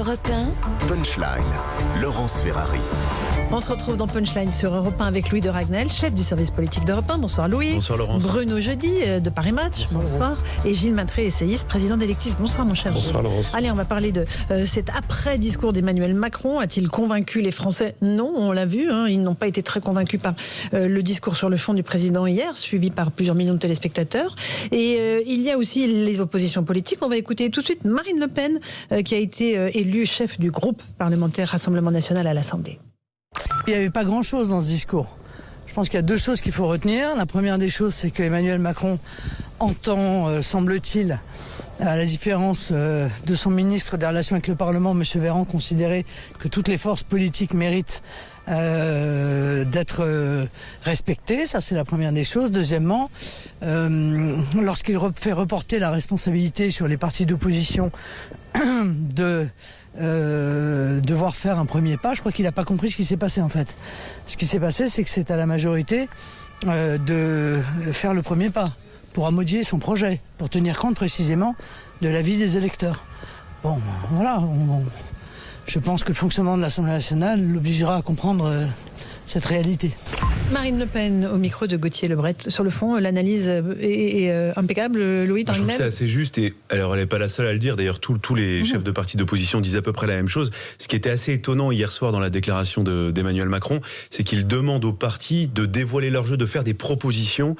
Europe 1. Punchline, Laurence Ferrari. On se retrouve dans Punchline sur Europe 1 avec Louis de Ragnel, chef du service politique d'Europe 1. Bonsoir Louis. Bonsoir Laurence. Bruno Jeudi de Paris Match. Bonsoir. Et Gilles Maintré, essayiste, président d'Electis. Bonsoir mon cher. Bonsoir Laurence. Allez, on va parler de cet après-discours d'Emmanuel Macron. A-t-il convaincu les Français? Non, on l'a vu. Ils n'ont pas été très convaincus par le discours sur le fond du président hier, suivi par plusieurs millions de téléspectateurs. Et il y a aussi les oppositions politiques. On va écouter tout de suite Marine Le Pen, qui a été élue chef du groupe parlementaire Rassemblement National à l'Assemblée. Il n'y avait pas grand-chose dans ce discours. Je pense qu'il y a deux choses qu'il faut retenir. La première des choses, c'est qu'Emmanuel Macron entend, semble-t-il, à la différence de son ministre des Relations avec le Parlement, M. Véran, considérer que toutes les forces politiques méritent d'être respectées. Ça, c'est la première des choses. Deuxièmement, lorsqu'il fait reporter la responsabilité sur les partis d'opposition de devoir faire un premier pas, je crois qu'il n'a pas compris ce qui s'est passé en fait. Ce qui s'est passé, c'est que c'est à la majorité de faire le premier pas pour amodier son projet, pour tenir compte précisément de l'avis des électeurs. Bon, voilà, je pense que le fonctionnement de l'Assemblée nationale l'obligera à comprendre cette réalité. Marine Le Pen au micro de Gauthier Lebret. Sur le fond, l'analyse est impeccable, Louis. Je trouve que c'est assez juste, et alors elle n'est pas la seule à le dire. D'ailleurs, tous les chefs de partis d'opposition disent à peu près la même chose. Ce qui était assez étonnant hier soir dans la déclaration d'Emmanuel Macron, c'est qu'il demande aux partis de dévoiler leur jeu, de faire des propositions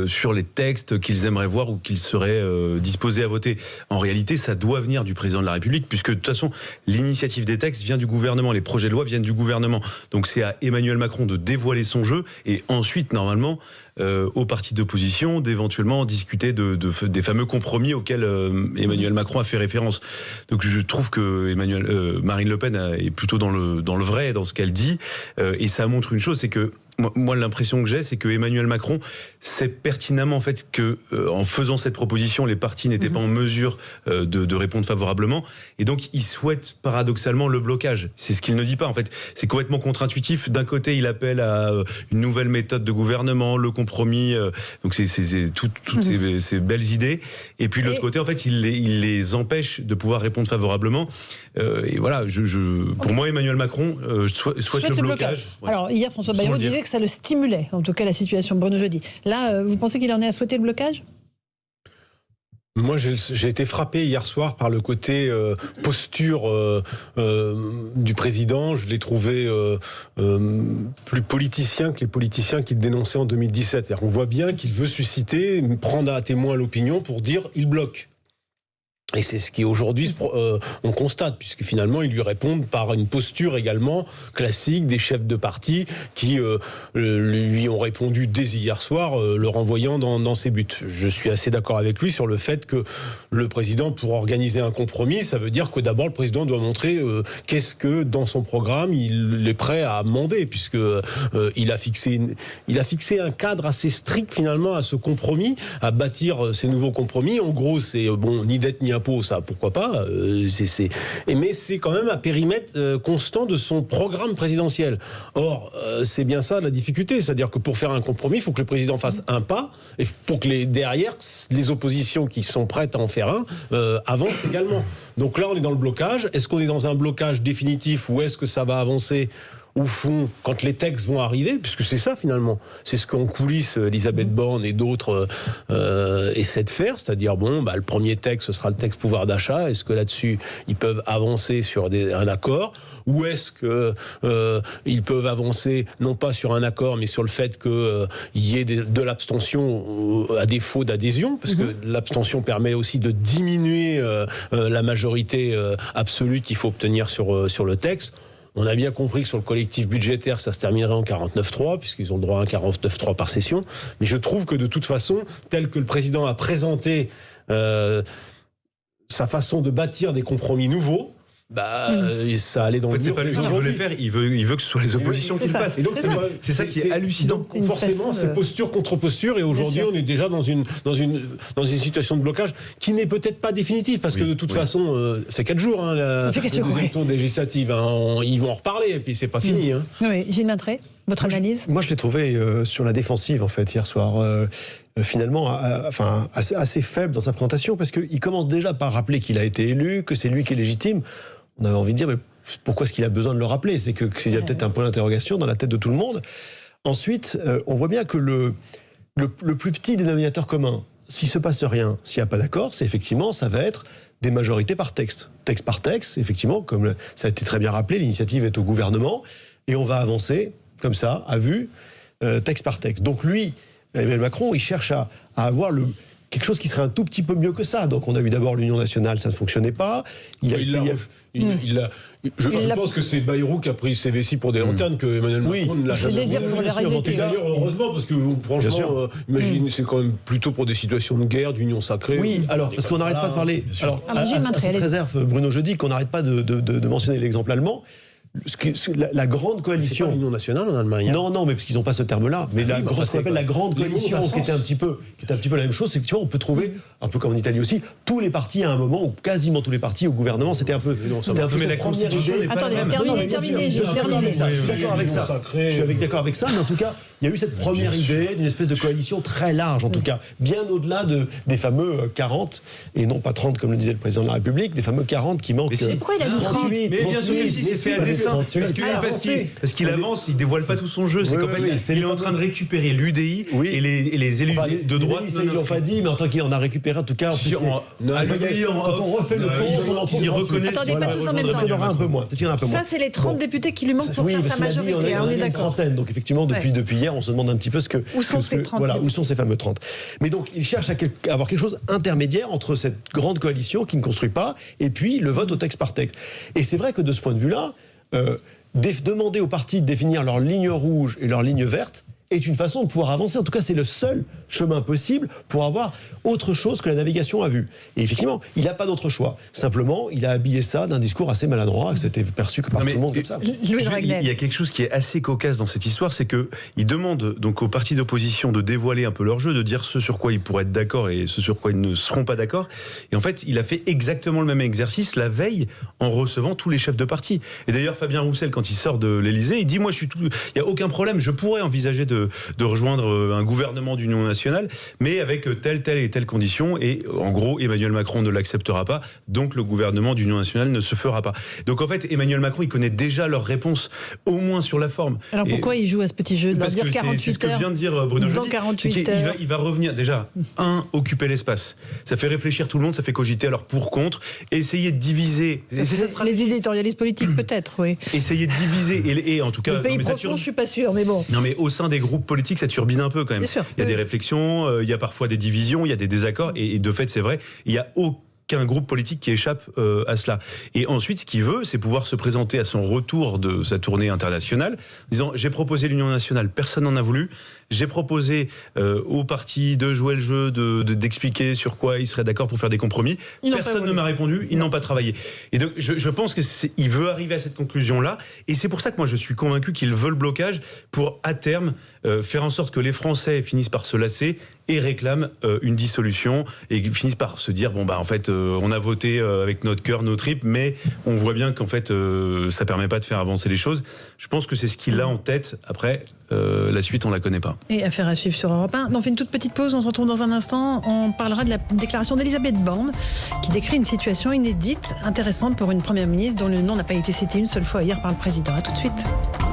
sur les textes qu'ils aimeraient voir ou qu'ils seraient disposés à voter. En réalité, ça doit venir du président de la République, puisque de toute façon, l'initiative des textes vient du gouvernement, les projets de loi viennent du gouvernement. Donc c'est à Emmanuel Macron de dévoiler son jeu, et ensuite, normalement, aux partis d'opposition d'éventuellement discuter des fameux compromis auxquels Emmanuel Macron a fait référence. Donc je trouve que Marine Le Pen est plutôt dans le vrai, dans ce qu'elle dit, et ça montre une chose, c'est que moi l'impression que j'ai, c'est que Emmanuel Macron sait pertinemment en fait que en faisant cette proposition, les partis n'étaient pas en mesure de répondre favorablement, et donc il souhaite paradoxalement le blocage. C'est ce qu'il ne dit pas en fait. C'est complètement contre-intuitif. D'un côté, il appelle à une nouvelle méthode de gouvernement, le compromis, donc c'est toutes ces belles idées, et puis de l'autre côté en fait il les empêche de pouvoir répondre favorablement, et voilà, pour moi Emmanuel Macron souhaite le blocage. Ouais. Alors hier François Bayrou disait que ça le stimulait, en tout cas la situation Bruno Jeudi. Là, vous pensez qu'il en est à souhaiter le blocage ? Moi, j'ai été frappé hier soir par le côté posture du président. Je l'ai trouvé plus politicien que les politiciens qu'il dénonçait en 2017. On voit bien qu'il veut susciter, prendre à témoin l'opinion pour dire « il bloque ». Et c'est ce qui aujourd'hui on constate, puisque finalement ils lui répondent par une posture également classique des chefs de parti qui lui ont répondu dès hier soir, le renvoyant dans ses buts. Je suis assez d'accord avec lui sur le fait que le président, pour organiser un compromis, ça veut dire que d'abord le président doit montrer qu'est-ce que dans son programme il est prêt à amender, puisque il a fixé un cadre assez strict finalement à ce compromis, à bâtir ces nouveaux compromis. En gros, c'est bon, ni dette ni impôt, ça pourquoi pas, mais c'est quand même à périmètre constant de son programme présidentiel. Or, c'est bien ça la difficulté, c'est-à-dire que pour faire un compromis, il faut que le président fasse un pas, et pour que derrière, les oppositions qui sont prêtes à en faire un avancent également. Donc là, on est dans le blocage. Est-ce qu'on est dans un blocage définitif, ou est-ce que ça va avancer au fond, quand les textes vont arriver, puisque c'est ça finalement, c'est ce qu'en coulisses Elisabeth Borne et d'autres essaient de faire, c'est-à-dire le premier texte, ce sera le texte pouvoir d'achat. Est-ce que là-dessus ils peuvent avancer sur un accord, ou est-ce que ils peuvent avancer non pas sur un accord, mais sur le fait qu'il y ait de l'abstention à défaut d'adhésion, parce que l'abstention permet aussi de diminuer la majorité absolue qu'il faut obtenir sur le texte. On a bien compris que sur le collectif budgétaire, ça se terminerait en 49.3, puisqu'ils ont le droit à un 49.3 par session. Mais je trouve que de toute façon, tel que le président a présenté sa façon de bâtir des compromis nouveaux, ça allait dans le mur. C'est pas lui qui veut les faire, il veut que ce soit les oppositions qui le fassent. Et donc c'est ça qui est hallucinant. Donc forcément, c'est posture contre posture, et aujourd'hui on est déjà dans une situation de blocage qui n'est peut-être pas définitive, parce que de toute façon, c'est 4 jours, le deuxième tour législative, ils vont en reparler, et puis c'est pas fini. Oui, Gilles Maintré, votre analyse ? Moi je l'ai trouvé sur la défensive en fait hier soir. Finalement assez faible dans sa présentation, parce qu'il commence déjà par rappeler qu'il a été élu, que c'est lui qui est légitime. on avait envie de dire, mais pourquoi est-ce qu'il a besoin de le rappeler? C'est qu'il y a peut-être un point d'interrogation dans la tête de tout le monde. Ensuite, on voit bien que le plus petit dénominateur commun, s'il ne se passe rien, s'il n'y a pas d'accord, c'est effectivement, ça va être des majorités par texte. Texte par texte, effectivement, comme ça a été très bien rappelé, l'initiative est au gouvernement, et on va avancer, comme ça, à vue, texte par texte. Donc lui, Emmanuel Macron, il cherche à avoir quelque chose qui serait un tout petit peu mieux que ça. Donc on a eu d'abord l'Union nationale, ça ne fonctionnait pas. Je pense que c'est Bayrou qui a pris ses vessies pour des lanternes, que Emmanuel Macron ne l'a jamais désir pour la réalité. D'ailleurs, heureusement, parce que franchement, imagine, c'est quand même plutôt pour des situations de guerre, d'union sacrée. Oui, alors, parce qu'on n'arrête pas de parler. Alors, à cette réserve, Bruno, je dis qu'on n'arrête pas de mentionner l'exemple allemand. La grande coalition. C'est pas l'Union nationale en Allemagne. Non, mais parce qu'ils n'ont pas ce terme-là. Mais ce qu'on appelle la grande coalition, qui était un petit peu la même chose, c'est que tu vois, on peut trouver, un peu comme en Italie aussi, tous les partis à un moment, ou quasiment tous les partis au gouvernement, c'était un peu. Mais la Constitution n'est pas la même. Terminé. Je suis d'accord avec ça. Je suis d'accord avec ça, mais en tout cas, il y a eu cette première idée d'une espèce de coalition très large, en tout cas, bien au-delà des fameux 40, et non pas 30 comme le disait le président de la République, des fameux 40 qui manquent. Pourquoi il a dit 30 ? Mais bien sûr que si, c'est fait à dessein. Parce qu'il avance, il dévoile pas tout son jeu. C'est qu'en fait, il est en train de récupérer l'UDI et les élus de droite. Ils l'ont pas dit, mais en tant qu'il en a récupéré, en tout cas, quand on refait le compte, ils reconnaissent. Attendez, pas tous en même temps. Il y en aura un peu moins. Ça, c'est les 30 députés qui lui manquent pour faire sa majorité. On est d'accord. Donc effectivement, depuis hier, on se demande un petit peu où sont ces 30 voilà, où sont ces fameux 30. Mais donc, il cherche à avoir quelque chose intermédiaire entre cette grande coalition qui ne construit pas et puis le vote au texte par texte. Et c'est vrai que de ce point de vue-là, demander aux partis de définir leur ligne rouge et leur ligne verte est une façon de pouvoir avancer. En tout cas, c'est le seul chemin possible pour avoir autre chose que la navigation à vue. Et effectivement, il n'a pas d'autre choix. Simplement, il a habillé ça d'un discours assez maladroit, que c'était perçu par tout le monde comme ça. Il y a quelque chose qui est assez cocasse dans cette histoire, c'est qu'il demande donc aux partis d'opposition de dévoiler un peu leur jeu, de dire ce sur quoi ils pourraient être d'accord et ce sur quoi ils ne seront pas d'accord. Et en fait, il a fait exactement le même exercice la veille en recevant tous les chefs de parti. Et d'ailleurs, Fabien Roussel, quand il sort de l'Élysée, il dit moi, il n'y a aucun problème, je pourrais envisager de rejoindre un gouvernement d'union nationale, mais avec telle et telle condition. Et en gros, Emmanuel Macron ne l'acceptera pas, donc le gouvernement d'union nationale ne se fera pas. Donc en fait, Emmanuel Macron, il connaît déjà leurs réponses, au moins sur la forme. Alors pourquoi il joue à ce petit jeu de leur dire 48 heures? C'est ce que vient de dire Bruno Jeudi. Dans 48 heures. Il va revenir, déjà, occuper l'espace. Ça fait réfléchir tout le monde, ça fait cogiter, alors pour, contre, essayer de diviser. Les éditorialistes politiques peut-être, oui. Essayer de diviser, et en tout cas... Le pays profond, je suis pas sûr, mais bon. Non mais au sein des groupes politiques, ça turbine un peu quand même. Bien sûr, il y a des réflexions, il y a parfois des divisions, il y a des désaccords, et de fait c'est vrai, il y a aucun groupe politique qui échappe à cela. Et ensuite, ce qu'il veut, c'est pouvoir se présenter à son retour de sa tournée internationale, en disant j'ai proposé l'Union nationale, personne n'en a voulu. J'ai proposé aux partis de jouer le jeu, d'expliquer sur quoi ils seraient d'accord pour faire des compromis. Personne ne m'a répondu, ils n'ont pas travaillé. Et donc, je pense qu'il veut arriver à cette conclusion-là. Et c'est pour ça que moi, je suis convaincu qu'il veut le blocage pour, à terme, faire en sorte que les Français finissent par se lasser et réclament une dissolution et finissent par se dire, bon, bah, en fait, on a voté avec notre cœur, nos tripes, mais on voit bien qu'en fait, ça permet pas de faire avancer les choses. Je pense que c'est ce qu'il a en tête. Après, la suite, on la connaît pas. Et affaire à suivre sur Europe 1. On fait une toute petite pause, on se retrouve dans un instant. On parlera de la déclaration d'Elisabeth Borne, qui décrit une situation inédite, intéressante pour une première ministre dont le nom n'a pas été cité une seule fois hier par le président. À tout de suite.